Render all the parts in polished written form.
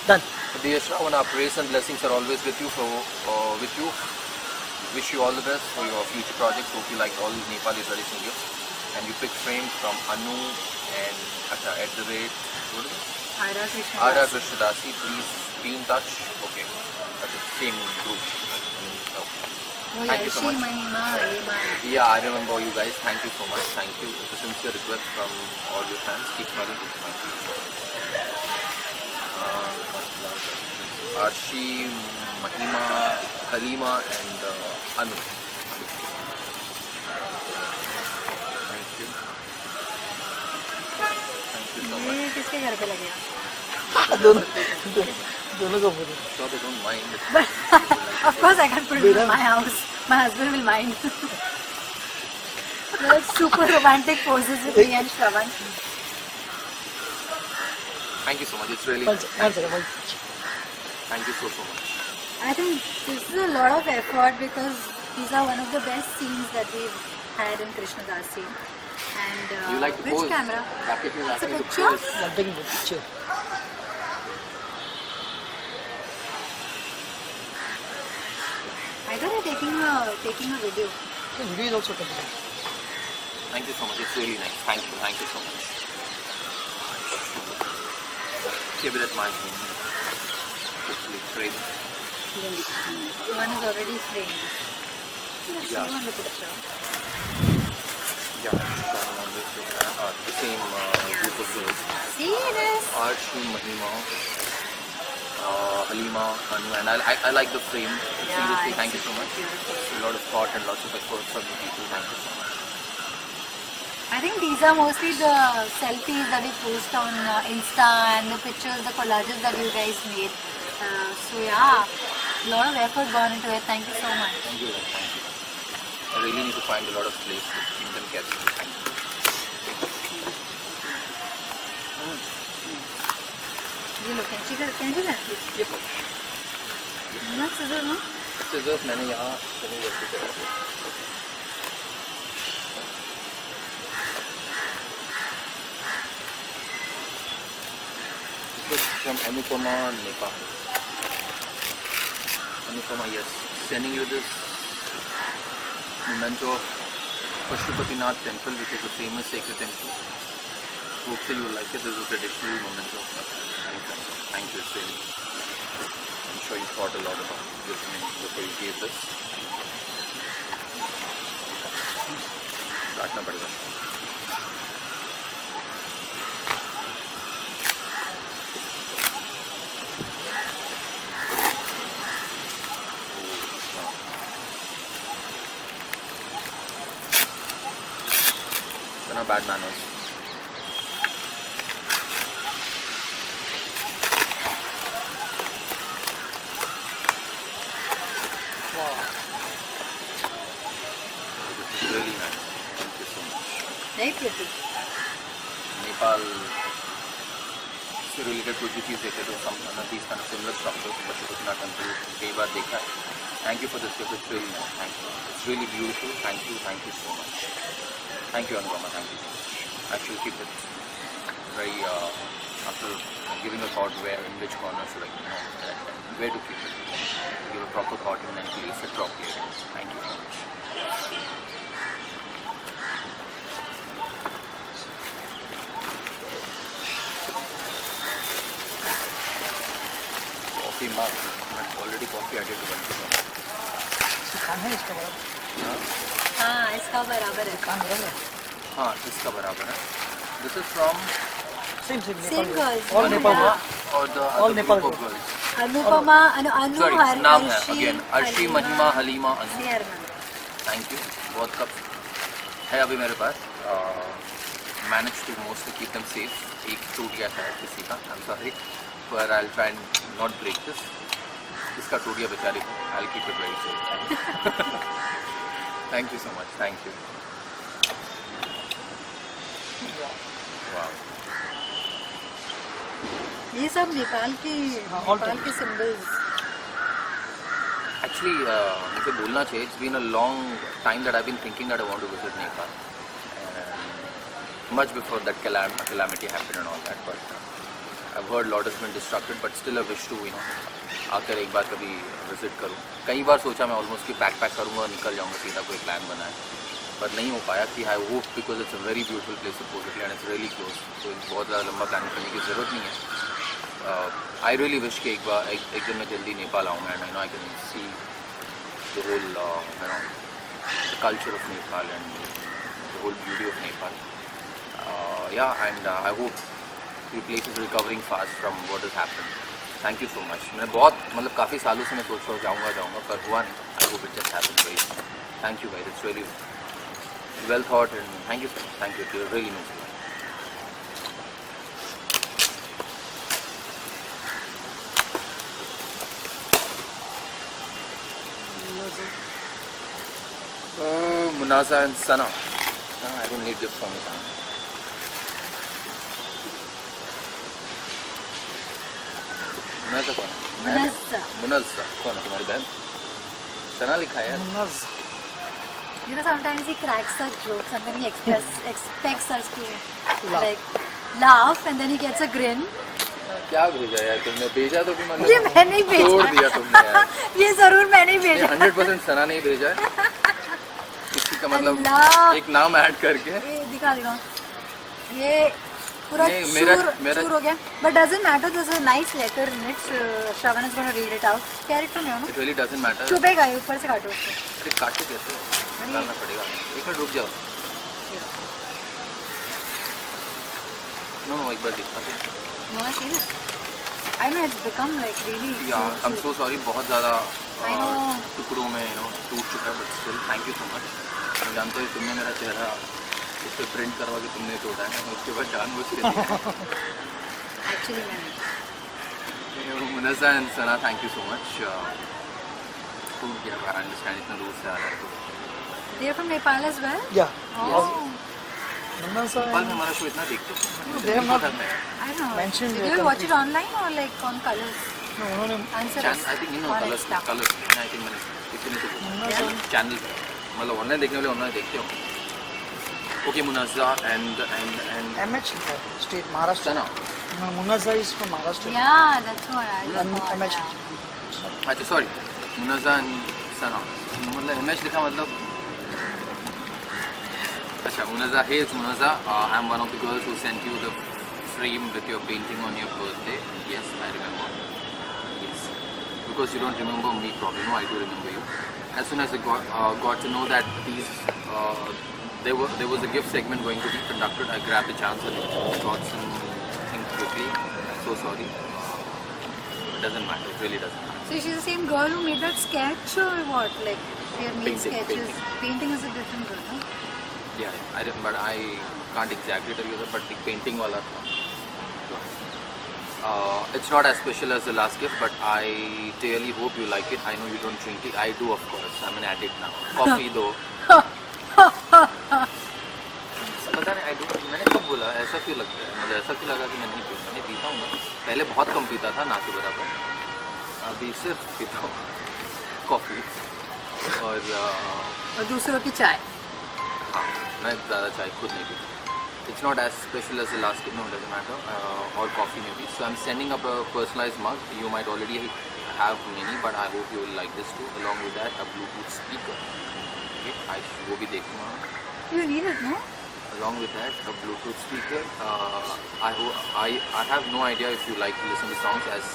Done. Dear Shravan, our praise and blessings are always with you. With you, wish you all the best for your future projects. Hope you like all these Nepali traditional gifts. And you pick frame from Anu and at the rate. What is it? Ara Krishnadasi. Please be in touch. Okay, that's the same group. Okay. Thank you so much. Yeah, I remember you guys. Thank you so much. Thank you. It's a sincere request from all your fans. Keep smiling. Keep smiling. Arshi, Mahima, Halima and Anu. Thank you. Thank you so much. ये किसके घर पे लगे? दोनों को बोलो. So they don't mind. Of course I can't put it in my house. My husband will mind. There are super romantic poses with me and Shravan. Thank you so much. It's really One nice. second. Thank you so much. I think this is a lot of effort because these are one of the best scenes that we've had in Krishnadasi. And You like to which pose? camera? Rakesh is It's a asking to picture? pose. I'm taking the picture. I thought you're taking a video. The video is also taken. Thank you so much. It's really nice. Thank you. Thank you so much. Keep it at my home. Hopefully frame. One is already framed. Let's Yeah. see on the picture. Yeah, the same group of girls. See this? Arshi, Mahima, Halima, Anu, and I like the frame. Seriously, thank you so much. Beautiful. A lot of thought and lots of effort from the people. Thank you so much. I think these are mostly the selfies that we post on Insta and the pictures, the collages that you guys made. So yeah, a lot of effort gone into it. Thank you so much. Thank you. Thank you. I really need to find a lot of place to keep them kept. Thank you. ये लो कैंची ना ये ना scissor ना scissors मैंने यहाँ कहीं वैसे करा है. This is from Anupama, Nepal. Anupama, yes. Sending you this memento of Pashupatinath temple, which is a famous sacred temple. Hopefully you like it. This is a traditional memento. Thank you. It's really. I'm sure you thought a lot about this before you gave this. काटना पड़ेगा. Not bad manners. Wow. This is really nice. Thank you so much. very pretty. Nepal से related कुछ भी चीज़ देखे तो some these kind of similar structures, Pashupatinath temple कई बार देखा है. Thank you for this gift. It's really nice. Thank you. It's really beautiful. Thank you so much. Thank you, Anupama. Thank you so much. I shall keep it very after giving a thought where in which corner should I where to keep it. Give a proper thought and then place it properly. Thank you so much. Coffee mug. But already coffee I did one. कान है इसका बराबर. हाँ इसका बराबर है. कान बराबर है. हाँ इसका बराबर है. This is from Same Same girls. All Nepal girls. or the All other Nepal group of girls. girls. Anupama Anu Sorry, नाम है again. Arshi, Halima, Mahima, Halima, Anu. सियरमा. Thank you. बहुत कप है अभी मेरे पास. Managed to mostly keep them safe. एक टूट गया था किसी का. I'm sorry, but I'll try and not break this. इसका टूट गया बेचारे को. I'll keep it very safe. Thank you so much. Thank you. Wow. ये सब नेपाल के सिंबल्स. Actually, मुझे बोलना चाहिए. It's been a long time that I've been thinking that I want to visit Nepal. Much before that calamity happened and all that, but I've heard lot has been disrupted, but still I wish to आकर एक बार कभी visit करूँ. कई बार सोचा मैं almost कि pack करूँगा और निकल जाऊँगा, सीधा कोई प्लान बना है, पर नहीं हो पाया. कि I hope because it's a very beautiful place supposedly and it's really close, तो बहुत ज़्यादा लंबा प्लान करने की ज़रूरत नहीं है. आई रियली विश कि एक दिन मैं जल्दी नेपाल आऊँगा and I can see the whole culture of Nepal and the whole beauty of Nepal. Yeah, and I hope the place is recovering fast from what has happened. Thank you so much. मैं बहुत काफ़ी सालों से मैं सोच रहा हूँ जाऊँगा पर हुआ नहीं. I hope it just happened very soon. Thank you guys. It's really well thought and thank you so much. Thank you. It really means a lot. Munaza and Sana. No, I don't need gifts from Sana. मुनाज़ा कौन है? मुनाज़ा कौन है तुम्हारी बहन? सना लिखा है. मुन्नज़. You know, sometimes he cracks such jokes and then he expects us to laugh and then he gets a grin. क्या भेजा यार तुमने? भेजा तो भी मतलब ये मैं नहीं भेजा. छोड़ दिया तुमने यार. ये जरूर मैं नहीं भेजा. 100% सना नहीं भेजा है. किसी का मतलब एक नाम ऐड करके. ये दिखा. ये पूरा चूर हो गया. But doesn't matter. There's a nice letter in it. Shravan is going to read it out. Character में हो ना? It really doesn't matter. चुभेगा ये, ऊपर से काटो उसको. अरे काटे कैसे? डालना पड़ेगा. एक मिनट रुक जाओ. No, एक बार दिखा दे. No, I see it. I know it's become like really. Yeah, I'm so sorry. बहुत ज़्यादा I know. टुकड़ों में टूट चुका है, but still thank you so much. मैं जानता हूँ तुमने मेरा चेहरा उस पर प्रिंट करवा के तुमने तोड़ा है, उसके बाद जानबूझ के दिया. Actually, मैंने. Munaza and Sana, thank you so much. I understand इतना दूर से आ रहा है तो. They are from Nepal as well. Yeah. Oh, मुन्नज़. Nepal में हमारा शो इतना देखते हो? They have not I know. mentioned Did their you watch country. it online or like on Colors? No, उन्होंने Answer us. I think on colours Insta. I think मैंने इतने तो मुन्नज़. Channel मतलब ऑनलाइन देखने वाले ऑनलाइन देखते हो. ओके मुनाज़ा and MH लिखा है, state Maharashtra. Sana. No, Munnazza is from Maharashtra. Yeah, that's what I And thought. MH. Yeah. अच्छा सॉरी मुनाज़ा and Sana. मतलब MH लिखा मतलब अच्छा मुनाज़ा. Hey, it's Munaza. I'm one of the girls who sent you the frame with your painting on your birthday. Yes, I remember. Yes, because you don't remember me probably. No, I do remember you. As soon as I got to know that there was a gift segment going to be conducted, I grabbed the chance and got some things quickly. I'm so sorry. It doesn't matter. It really doesn't matter. So she's the same girl who made that sketch or what? Like they have made Painting, sketches. Painting is a different girl, no? Yeah, but I can't exactly tell you that, but the painting wala tha. It's not as special as the last gift, but I really hope you like it. I know you don't drink it. I do, of course. I'm an addict now. Coffee दो. पता नहीं, I do. मैंने कब बोला? ऐसा क्यों लगता है? मुझे ऐसा क्यों लगा कि मैं नहीं पीता? मैं पीता हूँ. पहले बहुत कम पीता था, ना के बराबर. अभी सिर्फ पीता हूँ कॉफ़ी और दूसरों की चाय. हाँ, मैं ज़्यादा चाय खुद नहीं पीता. It's not as special as the last gift, no, it doesn't matter, or coffee maybe. So I'm sending up a personalized mug. You might already have many, but I hope you will like this too. Along with that, a Bluetooth speaker. Okay, वो भी देखूँगा. You need it, no? Along with that, a Bluetooth speaker. I have no idea if you like to listen to songs as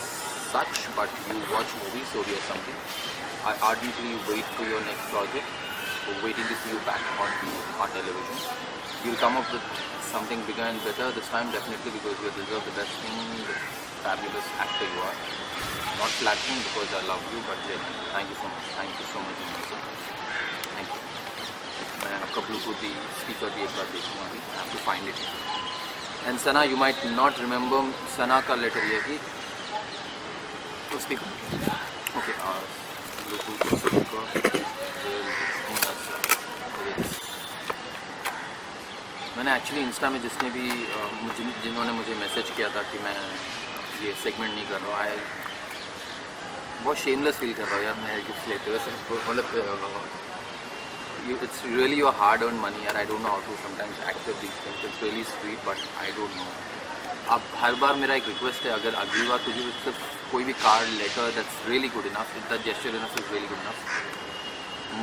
such, but you watch movies, so here's something. I ardently wait for your next project. Waiting to see you back on television. You'll come up with something bigger and better this time, definitely, because you deserve the best thing, the fabulous actor you are. Not flattering because I love you, but thank you so much. Thank you so much. Thank you. मैं आपका Bluetooth speaker भी एक बार देखूँगा अभी. I have to find it. And Sana, you might not remember Sana का letter ये कि तो speaker. Okay. Bluetooth speaker. मैंने एक्चुअली इंस्टा में जिसने भी जिन्होंने मुझे मैसेज किया था कि मैं ये सेगमेंट नहीं कर रहा हूँ, बहुत शेमलेस फील कर रहा हूँ यार मैं गिफ्ट लेते हुए. मतलब it's really your hard earn money यार. I don't know how to sometimes accept these things. It's really sweet but I don't know अब हर बार मेरा एक रिक्वेस्ट है, अगर अगली बार तुझे सिर्फ कोई भी card letter that's really good enough, that gesture enough is really good enough,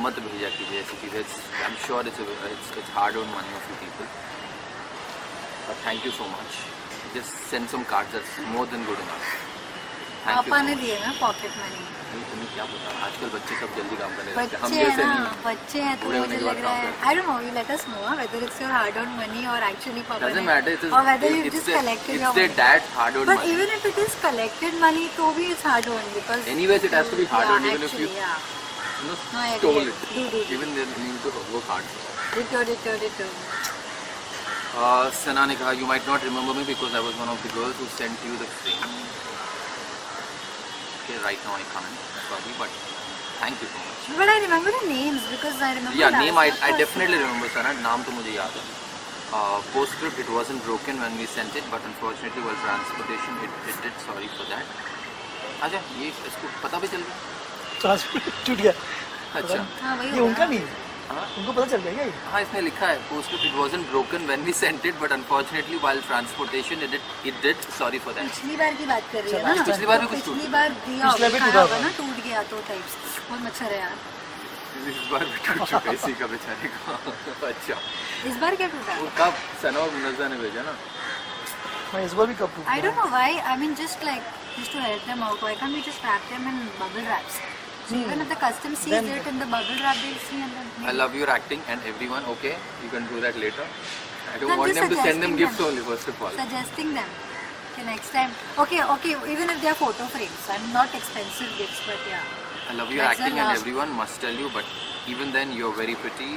मत भेजा कीजिए ऐसी चीज़ें. I am sure it's hard on money of you people. But thank you so much. Just send some cards that's more than good enough. पापा ने दिए ना pocket money. तुम्हें क्या पता, आजकल बच्चे सब जल्दी काम करने लगते हैं, हम बच्चे हैं जैसे ना, नहीं. बच्चे हैं तो बूढ़े होने मुझे के लग बाद रहा काम है, करते आई don't no, you let us know whether it's your hard earned money or actually पापा Doesn't ने, matter. It is. or whether you It's just their, collected it's your their money. dad's hard-earned But money. even if it is collected money, तो भी it's hard earned because. Anyways, it has to be hard earned, Yeah, even if you actually, yeah. you know, No, I stole agree. it. Do. Even then, you need to work hard. Ditto. Sana ने कहा, you might not remember me because I was one of the girls who sent you the frame. Okay, right now I can't. Sorry, but thank you so much. But I remember the names because I remember. Yeah, last name I year definitely remember, Sana. नाम तो मुझे याद है. Postscript, it wasn't broken when we sent it, but unfortunately while transportation it did. Sorry for that. अच्छा, ये इसको पता भी चल गया. ट्रांसपोर्ट टूट गया. अच्छा. हाँ वही ये होगा. उनका नहीं, हाँ. उनको पता चल गया क्या ये? हाँ, इसमें लिखा है PostScript, it wasn't broken when we sent it, but unfortunately while transportation it did. Sorry for that. पिछली बार की बात कर रही है अच्छा, ना. पिछली बार भी कुछ पिछली टूट बार दिया पिछले भी होगा, टूटा होगा होगा. ना, टूट गया तो टाइप्स. बहुत मच्छर है यार. इस बार भी टूट चुका इसी का बेचारे का. अच्छा, इस बार क्या टूटा? वो कब सना और मुनज़्ज़ा ने भेजा ना. हाँ, इस बार भी कब टूट I don't know why. I mean, just to help them out. Why can't we just wrap them in bubble wraps? So even if the custom sees Then- it in the bubble wrap, they'll see and then. I love your acting and everyone. Okay, you can do that later. I don't I'm want just them to send them suggesting gifts them. only first of all. Suggesting them. Okay, next time. Okay. Even if they are photo frames, I'm not expensive gifts, but yeah. I love your That's the acting and last. everyone must tell you, but even then you're very pretty.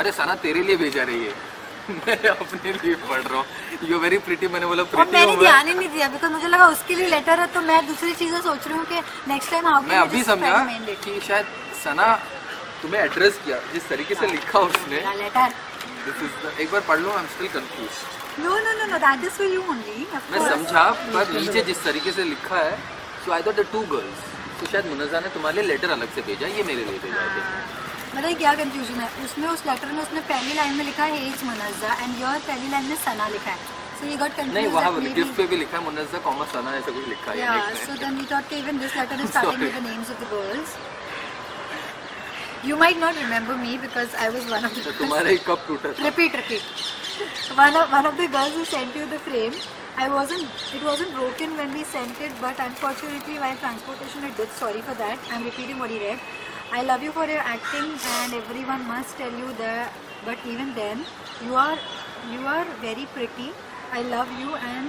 अरे सना तेरे लिए भेजा रही है. मैं अपने लिए पढ़ रहा हूँ. You're very pretty. मैंने बोला और pretty मैंने हूँ मैं. ध्यान ही नहीं दिया बिकॉज मुझे लगा उसके लिए लेटर है तो मैं दूसरी चीजें सोच रही हूँ कि नेक्स्ट टाइम हाउ मैं अभी समझा कि शायद सना तुम्हें एड्रेस किया जिस तरीके से लिखा उसने. लेटर. This is the, एक बार पढ़ लो. I'm still confused. No, that is for you only. Of मैं course. समझा पर नीचे जिस तरीके से लिखा है, so I thought the two girls. तो शायद मुनज़्ज़ा ने तुम्हारे लिए लेटर अलग से भेजा, ये मेरे लिए भेजा है. मतलब क्या कंफ्यूजन है उसमें, उस लेटर में उसने पहली लाइन में लिखा है एज मुनज़्ज़ा एंड योर पहली लाइन में सना लिखा है. So you got confused. नहीं, वहाँ that maybe- गिफ्ट पे भी लिखा है मुनज़्ज़ा कॉमा सना ऐसा कुछ लिखा है. Yeah, next so में. then we thought that even this letter is starting Sorry. with the names of the girls. You might not remember me because I was one of the तो तुम्हारा ही कब टूटा था? Repeat. One of the girls who sent you the frame. It wasn't broken when we sent it, but unfortunately while transportation it did. Sorry for that. I'm repeating what he read. I love you for your acting and everyone must tell you that. But even then, you are very pretty. I love you and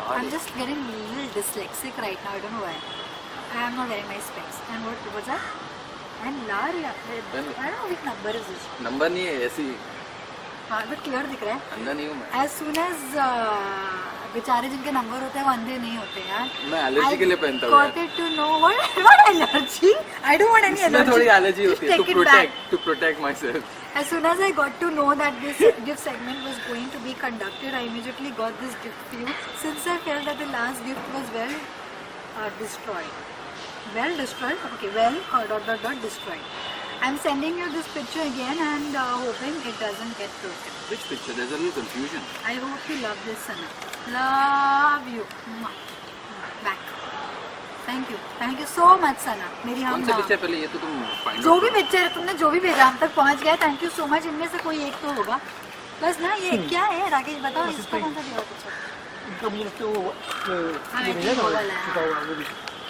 I'm just getting a little dyslexic right now. I don't know why. I am not wearing my specs. And what was that? And Laria. I don't know which number is this. Number नहीं है ऐसी. हाँ, but clear दिख रहा है. अंधा नहीं हूँ मैं. As soon as बेचारे जिनके नंबर होते हैं वो अंधे नहीं होते यार. मैं एलर्जी के लिए पहनता हूँ. got it to know what allergy? I don't want any इसमें allergy. थोड़ी एलर्जी Just होती है. take it back. To protect myself. As soon as I got to know that this gift segment was going to be conducted, I immediately got this gift for you. Since I felt that the last gift was destroyed. Well destroyed? Okay, well, ... destroyed. I'm sending you this picture again and hoping it doesn't get broken. Which picture? There's a little confusion. I hope you love this, Sana. Love you. Mwah. Back. Thank you so much, Sana. मेरी हम कौन सा picture पहले ये तो तुम find जो भी पिक्चर है तुमने जो भी भेजा हम तक पहुंच गया. Thank you so much. इनमें से कोई एक तो होगा बस ना. ये क्या है राकेश बताओ इसका कौन सा दिया पिक्चर? इनका मुझे लगता है वो हाँ, ये I नहीं है think ना, वो वाला है. टूटा हुआ वो भी.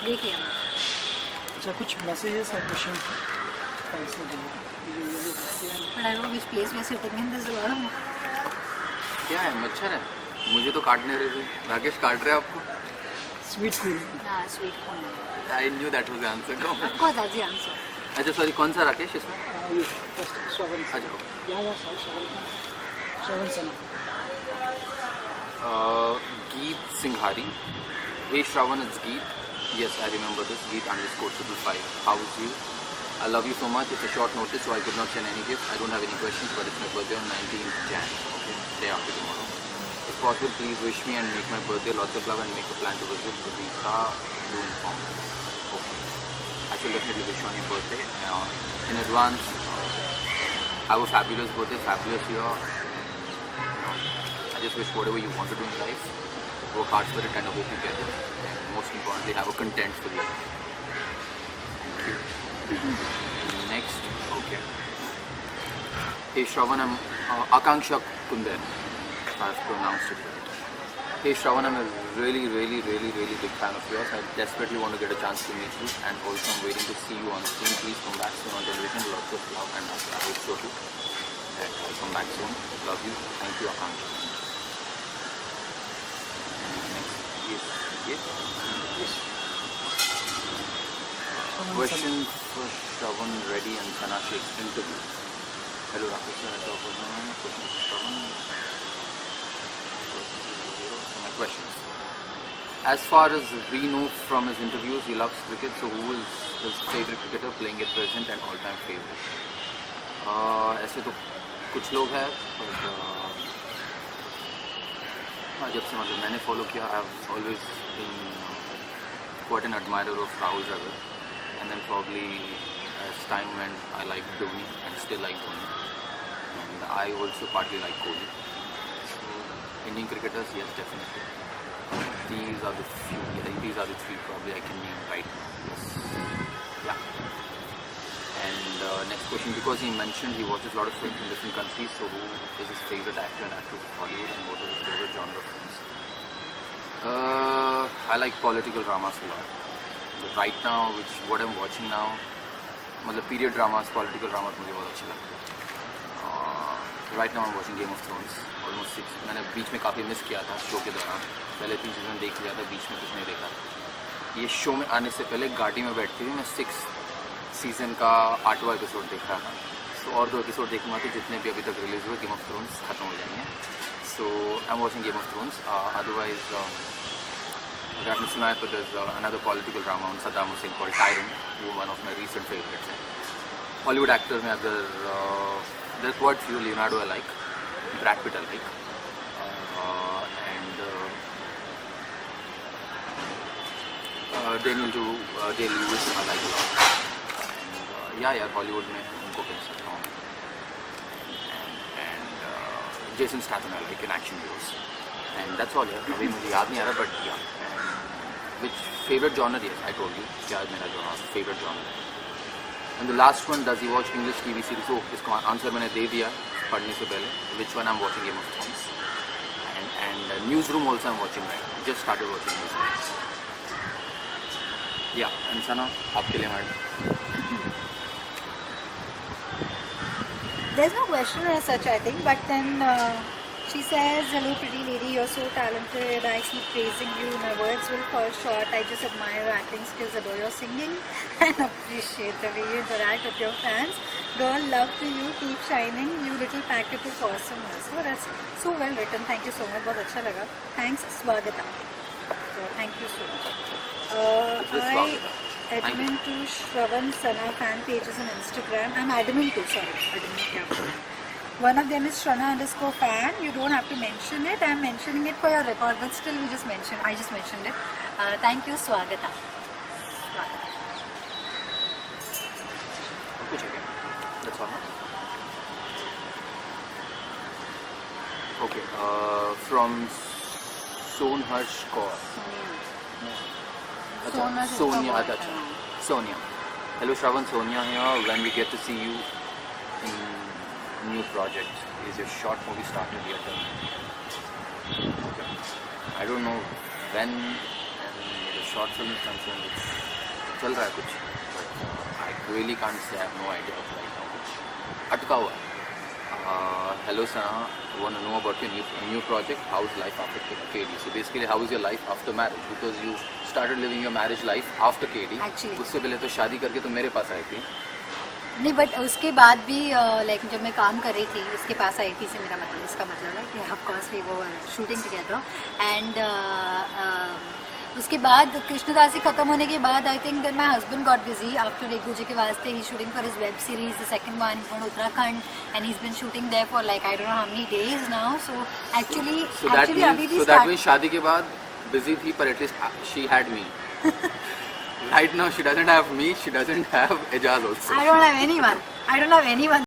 देखिए अच्छा, कुछ मैसेजेस और question but I know which place we are sitting in. There's a lot of क्या है? मच्छर है. मुझे तो काटने रहे थे. राकेश काट रहे हैं आपको. Sweet fool. sweet corn. I knew that was the answer. Go. Of course, that's the answer. अच्छा सॉरी कौन सा राकेश इसमें? ये श्रवण. अच्छा. यहाँ श्रवण सना. Geet Singhari. Hey Shravan, it's Geet. Yes, I remember this. Geet _5. How is you? I love you so much. It's a short notice, so I could not send any gift. I don't have any questions, but it's my birthday on 19th Jan. Okay, day after tomorrow. If possible, please wish me and make my birthday lots of love and make a plan to visit the Visa Blue Farm. Okay. I shall definitely wish you on your birthday. In advance, have a fabulous birthday, fabulous year. I just wish whatever you want to do in life, work hard for it, and I hope you get it. And most importantly, have a content for you. Thank you. Next, okay. Hey Shravan, I'm Akanksha Kunder. I've pronounced it right. Hey Shravan, I'm a really big fan of yours. I desperately want to get a chance to meet you, and also I'm waiting to see you on screen. Please come back soon on television. Lots of love, and I hope so too. And I'll come back soon. Love you. Thank you, Akanksha. Next, yes. Question for Shravan Reddy and Sana Sheikh interview. Hello, Rakesh sir. Question for Shravan. My questions. As far as we know from his interviews, he loves cricket. So, who is his favorite cricketer playing at present and all-time favorite? ऐसे तो कुछ लोग हैं, पर जब से मतलब मैंने फॉलो किया, I have always been quite an admirer of Rahul Dravid, and then probably as time went, I like Dhoni and still like Dhoni, and I also partly like Kohli. So Indian cricketers, yes, definitely. These are the few. I think these are the three probably I can name right now. Yes. Yeah. And next question, because he mentioned he watches a lot of films in different countries, so who is his favorite actor and actress of Hollywood, and what is his favorite genre of films? I like political dramas a lot. But right now, what I'm watching now, मतलब period dramas, political dramas मुझे बहुत अच्छे लगते हैं. Right now I'm watching Game of Thrones, almost 6. मैंने बीच में काफ़ी miss किया था शो के दौरान. पहले 3 सीजन देख लिया था, बीच में कुछ नहीं देखा. ये शो में आने से पहले गाड़ी में बैठती हुई मैं 6 सीजन का 8वां एपिसोड देख रहा था. तो और 2 एपिसोड देखूंगा तो जितने भी अभी तक रिलीज हुए गेम ऑफ थ्रोन्स खत्म हो जाएंगे. So I am watching Game of Thrones. Otherwise अगर आपने सुना है तो another political drama on Saddam Hussein called Tyrant, वो one of my recent favorites है. Hollywood actors में अगर there's quite few. Leonardo I like, Brad Pitt I like, and Daniel Day-Lewis I like a lot. And yeah, Hollywood में उनको कह सकता हूँ. And Jason Statham I like in action heroes. And that's all. Yeah, अभी मुझे याद नहीं आ रहा, but yeah. Which favorite genre? Yes, I told you. क्या है मेरा genre? Favorite genre. And the last one, does he watch English TV series? So इसका answer मैंने दे दिया पढ़ने से पहले. Which one I'm watching? Game of Thrones. And Newsroom also I'm watching right now. Just started watching Newsroom. Yeah, and Sana, आपके लिए madam. There's no question as such, I think, but then she says, hello pretty lady, you're so talented, I keep praising you, my words will fall short, I just admire your acting skills, adore your singing and appreciate the way you interact with your fans. Girl, love to you, keep shining, you little packet is awesome. So that's so well written, thank you so much, बहुत अच्छा लगा. Thanks, Swagata. So thank you so much. Admin to Shravan Sana fan pages on Instagram. I'm admin to, sorry. One of them is Shrana_fan. You don't have to mention it. I'm mentioning it for your record, but still I just mentioned it. Thank you, Swagata. कुछ है क्या? That's all. Okay. From Sonharsh Kaur. Sonia. Hello Shravan, Sonia here. When we get to see you in new project, is your short movie started yet? Okay. I don't know when the short film is concerned. It's चल रहा है कुछ, but I really can't say. I have no idea of right now. कुछ अटका हुआ है. Hello Sana, I want to know about your new project. How's life after KD? So basically, how is your life after marriage? Because you started living your marriage life after KD. Actually. उससे पहले तो शादी करके तो मेरे पास आई थी. नहीं, but उसके बाद भी लाइक जब मैं काम कर रही थी उसके पास आई थी से मेरा मतलब इसका मतलब है कि ऑफ कोर्स वी वो शूटिंग टुगेदर. एंड उसके बाद कृष्णदासी खत्म होने के बाद I think that my husband got busy after Regu ji के वास्ते. He shooting for his web series the second one from Uttarakhand and he has been shooting there for like I don't know how many days now. So actually अभी भी that means शादी के बाद busy थी, पर at least she had me. Right now she doesn't have me, she doesn't have Ejaz also. I don't have anyone.